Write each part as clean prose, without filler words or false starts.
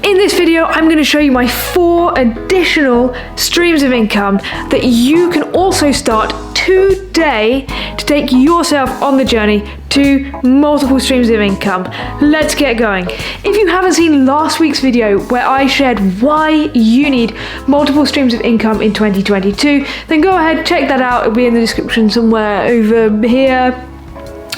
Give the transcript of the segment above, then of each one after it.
In this video, I'm going to show you my 4 additional streams of income that you can also start today to take yourself on the journey to multiple streams of income. Let's get going. If you haven't seen last week's video where I shared why you need multiple streams of income in 2022, then go ahead, check that out. It'll be in the description somewhere over here.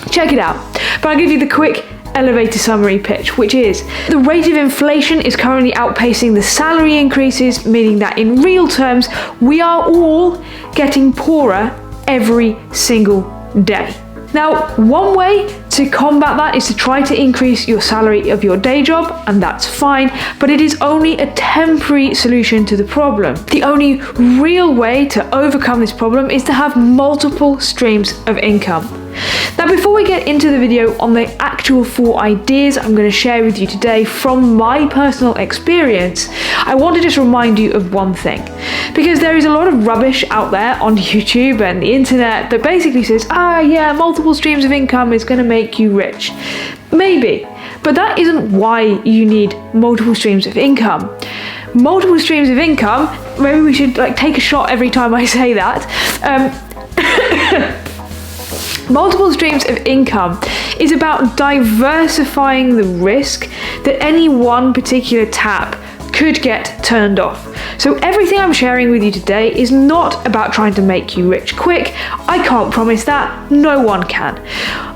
Check it out. But I'll give you the quick elevator summary pitch, which is the rate of inflation is currently outpacing the salary increases, meaning that in real terms, we are all getting poorer every single day. Now, one way to combat that is to try to increase your salary of your day job, and that's fine, but it is only a temporary solution to the problem. The only real way to overcome this problem is to have multiple streams of income. Now, before we get into the video on the actual 4 ideas I'm going to share with you today from my personal experience, I want to just remind you of one thing. Because there is a lot of rubbish out there on YouTube and the internet that basically says, yeah, multiple streams of income is going to make you rich. Maybe, but that isn't why you need multiple streams of income. Multiple streams of income, maybe we should take a shot every time I say that. Multiple streams of income is about diversifying the risk that any one particular tap could get turned off. So everything I'm sharing with you today is not about trying to make you rich quick. I can't promise that. No one can.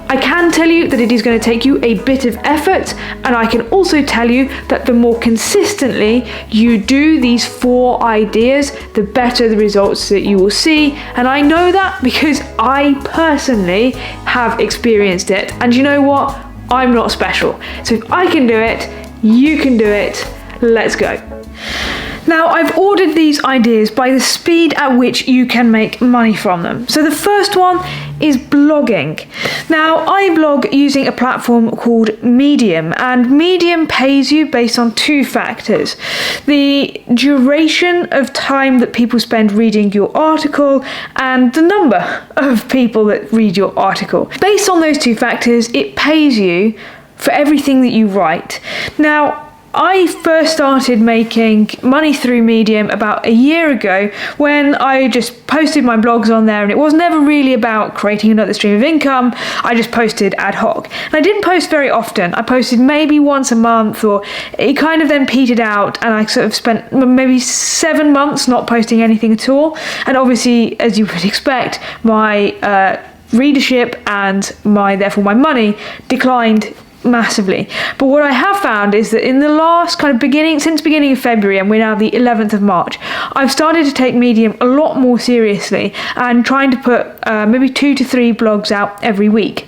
I can tell you that it is going to take you a bit of effort, and I can also tell you that the more consistently you do these 4 ideas, the better the results that you will see. And I know that because I personally have experienced it. And you know what? I'm not special. So if I can do it, you can do it. Let's go. Now, I've ordered these ideas by the speed at which you can make money from them. So the first one is blogging. Now, I blog using a platform called Medium, and Medium pays you based on 2 factors: the duration of time that people spend reading your article and the number of people that read your article. Based on those 2 factors, it pays you for everything that you write. Now, I first started making money through Medium about a year ago when I just posted my blogs on there, and it was never really about creating another stream of income. I just posted ad hoc. And I didn't post very often. I posted maybe once a month, or it kind of then petered out, and I sort of spent maybe 7 months not posting anything at all. And obviously, as you would expect, my readership and therefore my money declined massively. But what I have found is that in the last since beginning of February, and we're now the 11th of March, I've started to take Medium a lot more seriously and trying to put maybe 2 to 3 blogs out every week.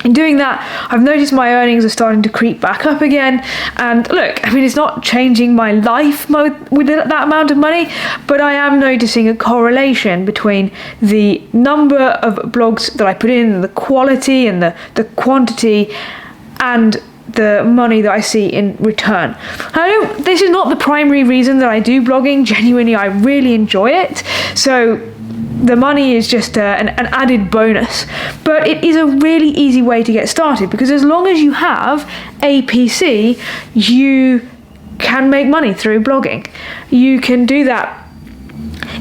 In doing that, I've noticed my earnings are starting to creep back up again. And look, it's not changing my life with that amount of money, but I am noticing a correlation between the number of blogs that I put in, the quality and the quantity, and the money that I see in return. This is not the primary reason that I do blogging. Genuinely, I really enjoy it. So the money is just an added bonus, but it is a really easy way to get started, because as long as you have a PC, you can make money through blogging. You can do that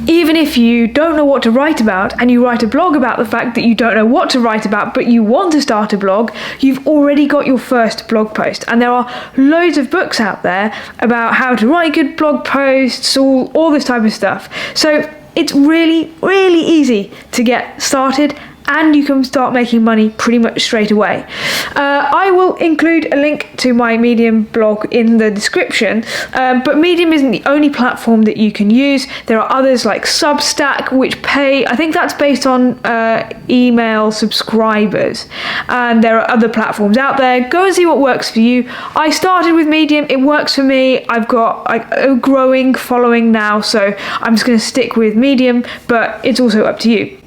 even if you don't know what to write about, and you write a blog about the fact that you don't know what to write about, but you want to start a blog. You've already got your first blog post, and there are loads of books out there about how to write good blog posts, all this type of stuff. So it's really, really easy to get started, and you can start making money pretty much straight away. I will include a link to my Medium blog in the description, but Medium isn't the only platform that you can use. There are others like Substack, which pay, I think that's based on email subscribers, and there are other platforms out there. Go and see what works for you. I started with Medium, it works for me. I've got a growing following now, so I'm just going to stick with Medium, but it's also up to you.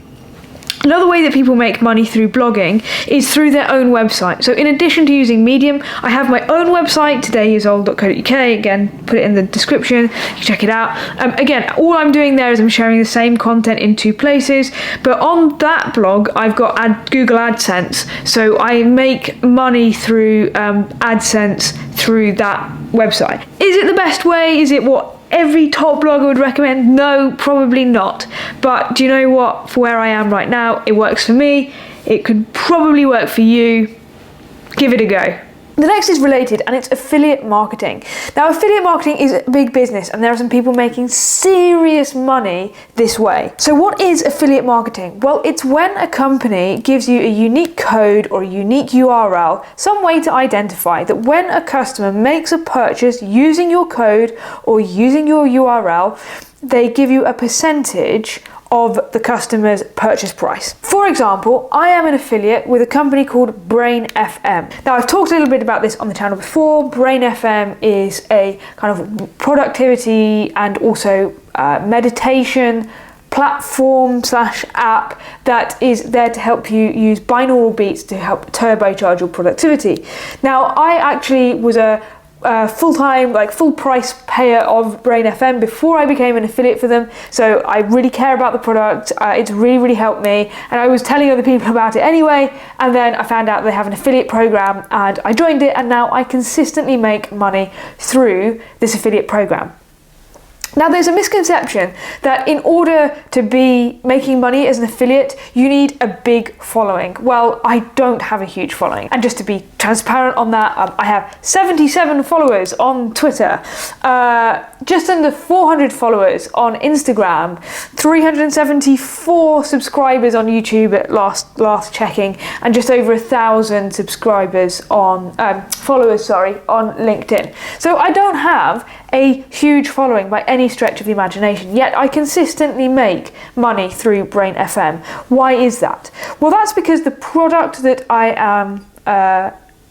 Another way that people make money through blogging is through their own website. So in addition to using Medium, I have my own website, todayisOld.co.uk. Again, put it in the description, you can check it out. Again, all I'm doing there is I'm sharing the same content in 2 places, but on that blog, I've got Google AdSense. So I make money through AdSense through that website. Is it the best way? Is it what every top blogger would recommend? No, probably not. But do you know what? For where I am right now, it works for me. It could probably work for you. Give it a go. The next is related, and it's affiliate marketing. Now, affiliate marketing is a big business, and there are some people making serious money this way. So what is affiliate marketing? Well, it's when a company gives you a unique code or a unique URL, some way to identify that when a customer makes a purchase using your code or using your URL, they give you a percentage of the customer's purchase price. For example, I am an affiliate with a company called Brain FM. Now, I've talked a little bit about this on the channel before. Brain FM is a kind of productivity and also meditation platform slash app that is there to help you use binaural beats to help turbocharge your productivity. Now, I actually was a full-time, full price payer of Brain FM before I became an affiliate for them. So I really care about the product. It's really helped me, and I was telling other people about it anyway. And then I found out they have an affiliate program, and I joined it, and now I consistently make money through this affiliate program. Now, there's a misconception that in order to be making money as an affiliate, you need a big following. Well, I don't have a huge following. And just to be transparent on that, I have 77 followers on Twitter, just under 400 followers on Instagram, 374 subscribers on YouTube at last checking, and just over 1,000 subscribers on followers on LinkedIn. So I don't have a huge following by any stretch of the imagination, yet I consistently make money through Brain FM. Why is that? Well, that's because the product that I am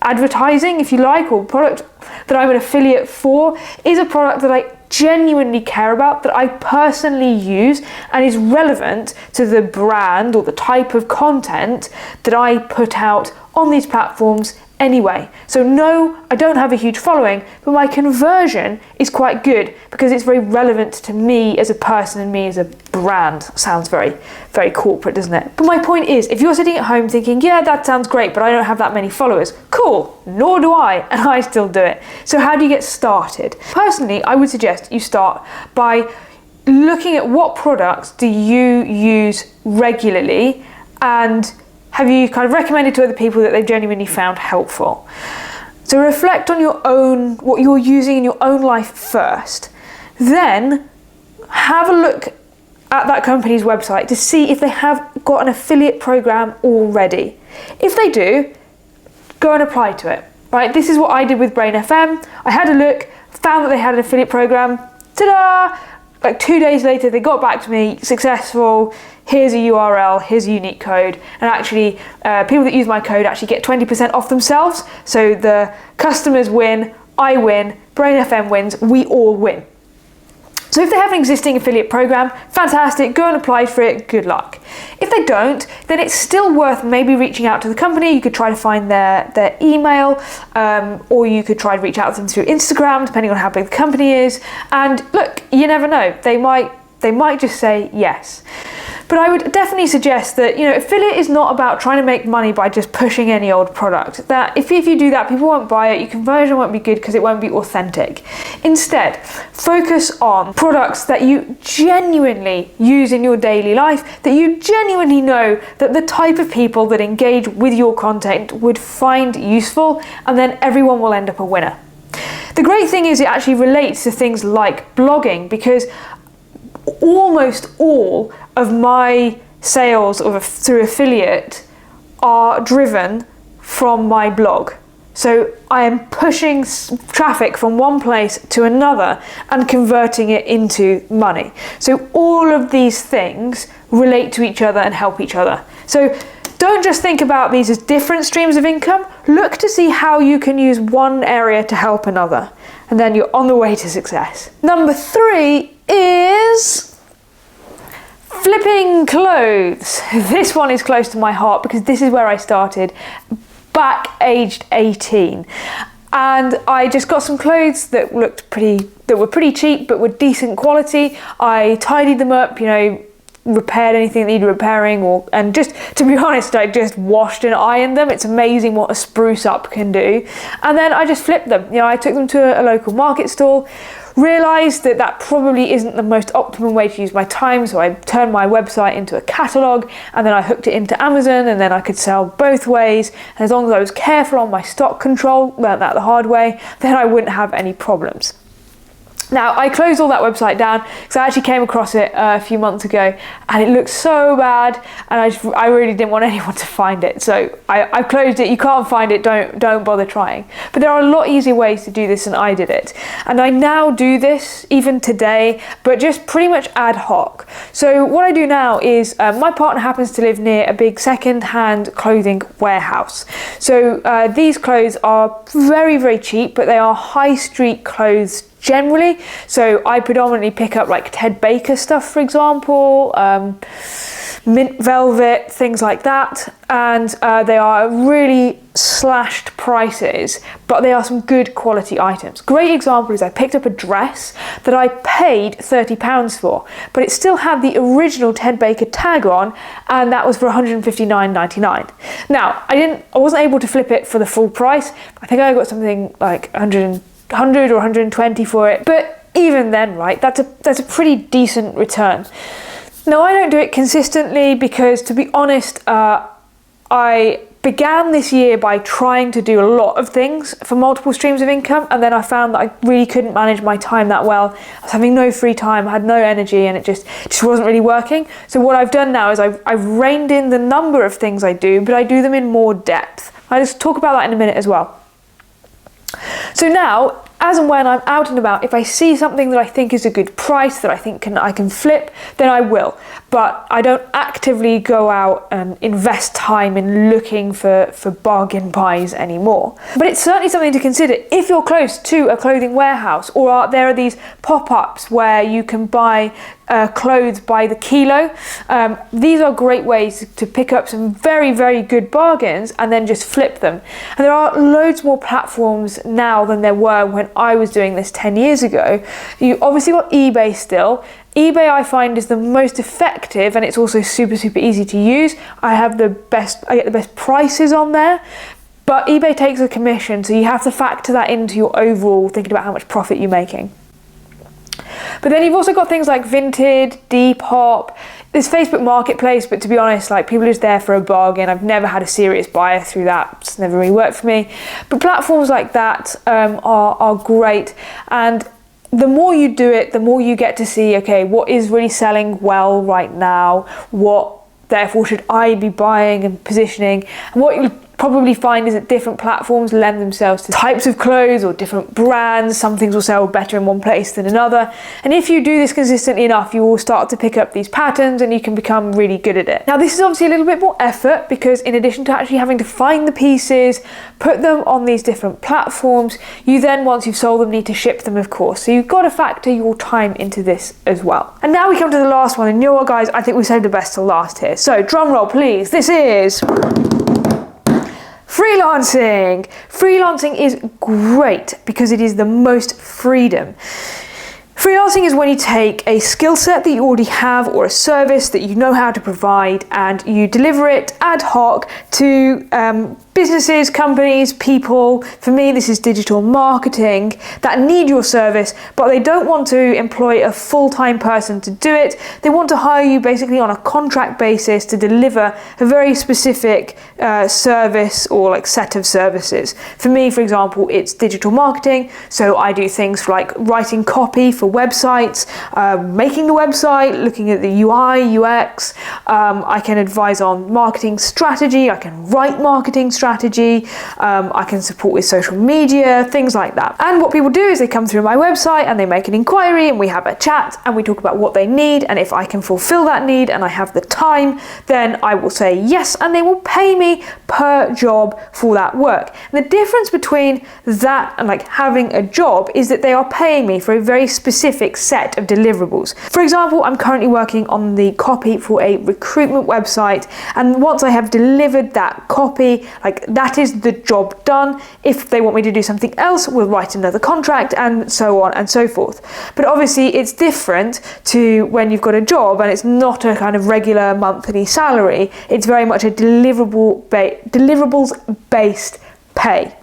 advertising, if you like, or product that I'm an affiliate for, is a product that I genuinely care about, that I personally use, and is relevant to the brand or the type of content that I put out on these platforms anyway. So no, I don't have a huge following, but my conversion is quite good because it's very relevant to me as a person and me as a brand. Sounds very, very corporate, doesn't it? But my point is, if you're sitting at home thinking, yeah, that sounds great, but I don't have that many followers, cool, nor do I, and I still do it. So how do you get started? Personally, I would suggest you start by looking at what products do you use regularly, and have you kind of recommended to other people that they've genuinely found helpful? So reflect on your own, what you're using in your own life first. Then have a look at that company's website to see if they have got an affiliate program already. If they do, go and apply to it. Right? This is what I did with Brain FM. I had a look, found that they had an affiliate program. Ta-da! 2 days later, they got back to me, successful. Here's a URL, here's a unique code, and actually people that use my code actually get 20% off themselves. So the customers win, I win, Brain FM wins, we all win. So if they have an existing affiliate program, fantastic, go and apply for it, good luck. If they don't, then it's still worth maybe reaching out to the company. You could try to find their email, or you could try to reach out to them through Instagram, depending on how big the company is. And look, you never know, they might just say yes. But I would definitely suggest that, affiliate is not about trying to make money by just pushing any old product. That if you do that, people won't buy it, your conversion won't be good because it won't be authentic. Instead, focus on products that you genuinely use in your daily life, that you genuinely know that the type of people that engage with your content would find useful, and then everyone will end up a winner. The great thing is it actually relates to things like blogging, because almost all of my sales through affiliate are driven from my blog. So I am pushing traffic from one place to another and converting it into money. So all of these things relate to each other and help each other. So don't just think about these as different streams of income. Look to see how you can use one area to help another, and then you're on the way to success. Number 3 is Flipping clothes. This one is close to my heart because this is where I started back aged 18. And I just got some clothes that were pretty cheap but were decent quality. I tidied them up, repaired anything that needed repairing, and just to be honest, I just washed and ironed them. It's amazing what a spruce up can do. And then I just flipped them. I took them to a local market stall, realised that probably isn't the most optimum way to use my time, so I turned my website into a catalogue, and then I hooked it into Amazon, and then I could sell both ways. And as long as I was careful on my stock control, learned that the hard way, then I wouldn't have any problems. Now, I closed all that website down because I actually came across it a few months ago and it looked so bad, and I really didn't want anyone to find it. So I closed it. You can't find it, don't bother trying. But there are a lot easier ways to do this than I did it. And I now do this even today, but just pretty much ad hoc. So what I do now is my partner happens to live near a big second-hand clothing warehouse. So these clothes are very, very cheap, but they are high street clothes generally. So I predominantly pick up like Ted Baker stuff, for example, mint velvet, things like that. And they are really slashed prices, but they are some good quality items. Great example is I picked up a dress that I paid £30 for, but it still had the original Ted Baker tag on, and that was for £159.99. Now, I wasn't able to flip it for the full price. I think I got something like 100 or 120 for it, but even then, right, that's a pretty decent return. Now, I don't do it consistently because, to be honest, I began this year by trying to do a lot of things for multiple streams of income, and then I found that I really couldn't manage my time that well. I was having no free time, I had no energy, and it just wasn't really working. So what I've done now is I've reined in the number of things I do, but I do them in more depth. I'll just talk about that in a minute as well. So now, as and when I'm out and about, if I see something that I think is a good price, that I think I can flip, then I will. But I don't actively go out and invest time in looking for bargain buys anymore. But it's certainly something to consider if you're close to a clothing warehouse, or there are these pop-ups where you can buy clothes by the kilo. These are great ways to pick up some very, very good bargains and then just flip them. And there are loads more platforms now than there were when I was doing this 10 years ago. You obviously got eBay still. eBay, I find, is the most effective, and it's also super, super easy to use. I get the best prices on there, but eBay takes a commission, so you have to factor that into your overall thinking about how much profit you're making. But then you've also got things like Vinted, Depop, there's Facebook Marketplace, but to be honest, like, people are just there for a bargain. I've never had a serious buyer through that. It's never really worked for me. But platforms like that are great. And the more you do it, the more you get to see, okay, what is really selling well right now? What, therefore, should I be buying and positioning? And what you'll probably find is that different platforms lend themselves to types of clothes or different brands. Some things will sell better in one place than another. And if you do this consistently enough, you will start to pick up these patterns and you can become really good at it. Now, this is obviously a little bit more effort because in addition to actually having to find the pieces, put them on these different platforms, you then, once you've sold them, need to ship them, of course. So you've got to factor your time into this as well. And now we come to the last one. And you know what, guys? I think we saved the best till last here. So drum roll, please. This is freelancing. Freelancing is great because it is the most freedom. Freelancing is when you take a skill set that you already have or a service that you know how to provide and you deliver it ad hoc to businesses, companies, people. For me, this is digital marketing that need your service, but they don't want to employ a full-time person to do it. They want to hire you basically on a contract basis to deliver a very specific service or like set of services. For me, for example, it's digital marketing. So I do things like writing copy for websites, making the website, looking at the UI, UX. I can advise on marketing strategy. I can write marketing strategy. strategy, I can support with social media, things like that. And what people do is they come through my website and they make an inquiry and we have a chat and we talk about what they need, and if I can fulfill that need and I have the time, then I will say yes, and they will pay me per job for that work. And the difference between that and like having a job is that they are paying me for a very specific set of deliverables. For example, I'm currently working on the copy for a recruitment website, and once I have delivered that copy, like that is the job done. If they want me to do something else, we'll write another contract and so on and so forth. But obviously it's different to when you've got a job and it's not a kind of regular monthly salary. It's very much a deliverables based pay.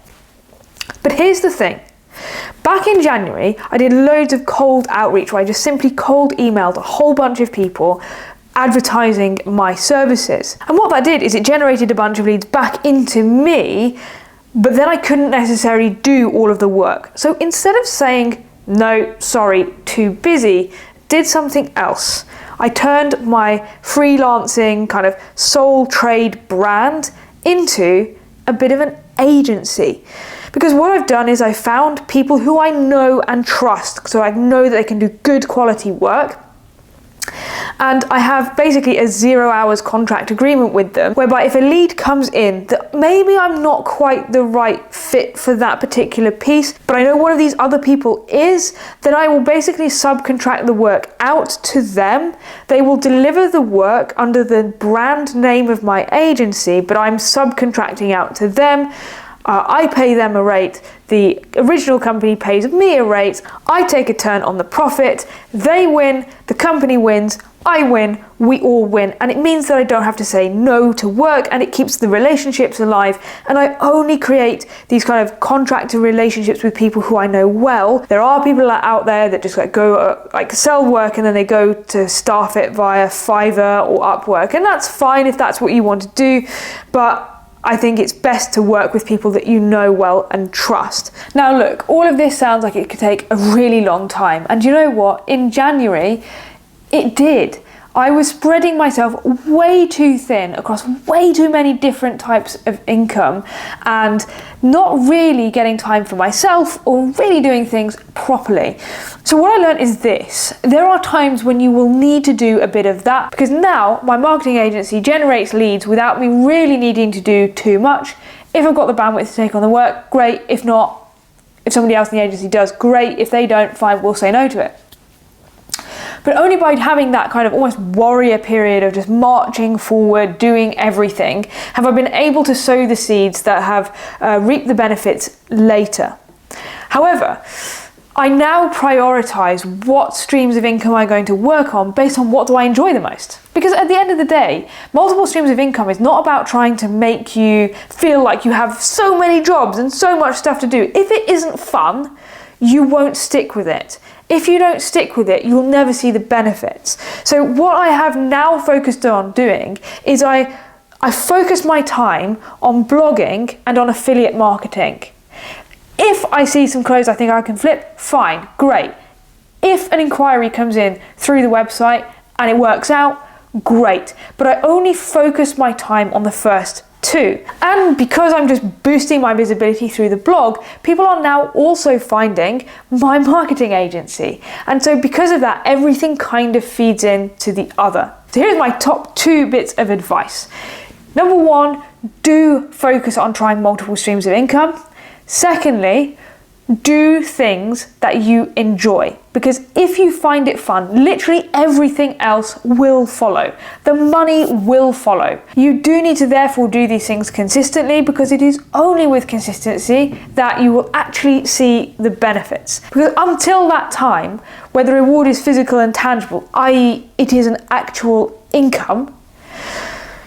But here's the thing. Back in January, I did loads of cold outreach where I just simply cold emailed a whole bunch of people advertising my services. And what that did is it generated a bunch of leads back into me, but then I couldn't necessarily do all of the work. So instead of saying, no, sorry, too busy, did something else. I turned my freelancing kind of sole trade brand into a bit of an agency. Because what I've done is I found people who I know and trust, so I know that they can do good quality work. And I have basically a 0 hours contract agreement with them, whereby if a lead comes in that maybe I'm not quite the right fit for that particular piece, but I know one of these other people is, then I will basically subcontract the work out to them. They will deliver the work under the brand name of my agency, but I'm subcontracting out to them. I pay them a rate, the original company pays me a rate, I take a turn on the profit, they win, the company wins, I win, we all win, and it means that I don't have to say no to work, and it keeps the relationships alive, and I only create these kind of contractor relationships with people who I know well. There are people out there that just go sell work and then they go to staff it via Fiverr or Upwork, and that's fine if that's what you want to do, but I think it's best to work with people that you know well and trust. Now look, all of this sounds like it could take a really long time. And you know what? In January, it did. I was spreading myself way too thin across way too many different types of income and not really getting time for myself or really doing things properly. So what I learned is this: there are times when you will need to do a bit of that, because now my marketing agency generates leads without me really needing to do too much. If I've got the bandwidth to take on the work, great. If not, if somebody else in the agency does, great. If they don't, fine, we'll say no to it. But only by having that kind of almost warrior period of just marching forward, doing everything, have I been able to sow the seeds that have reaped the benefits later. However, I now prioritize what streams of income I'm going to work on based on what do I enjoy the most. Because at the end of the day, multiple streams of income is not about trying to make you feel like you have so many jobs and so much stuff to do. If it isn't fun, you won't stick with it. If you don't stick with it, you'll never see the benefits. So what I have now focused on doing is I focus my time on blogging and on affiliate marketing. If I see some clothes I think I can flip, fine, great. If an inquiry comes in through the website and it works out, great. But I only focus my time on the first two. And because I'm just boosting my visibility through the blog, people are now also finding my marketing agency. And so because of that, everything kind of feeds into the other. So here's my top 2 bits of advice. Number 1, do focus on trying multiple streams of income. Secondly, do things that you enjoy, because if you find it fun, literally everything else will follow. The money will follow. You do need to therefore do these things consistently, because it is only with consistency that you will actually see the benefits. Because until that time, where the reward is physical and tangible, i.e. it is an actual income,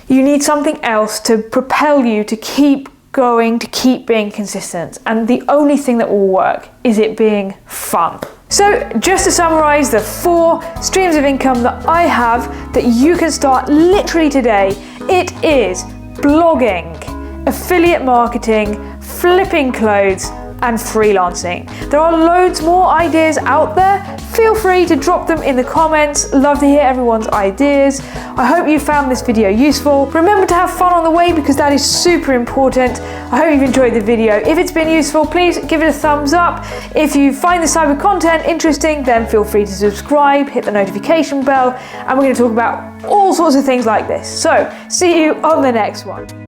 you need something else to propel you to keep going, to keep being consistent, and the only thing that will work is it being fun. So just to summarize the 4 streams of income that I have that you can start literally today, it is blogging, affiliate marketing, flipping clothes, and freelancing. There are loads more ideas out there. feel free to drop them in the comments. Love to hear everyone's ideas. I hope you found this video useful. Remember to have fun on the way because that is super important. I hope you've enjoyed the video. If it's been useful, please give it a thumbs up. If you find this type of content interesting, then feel free to subscribe, hit the notification bell, and we're going to talk about all sorts of things like this. So, see you on the next one.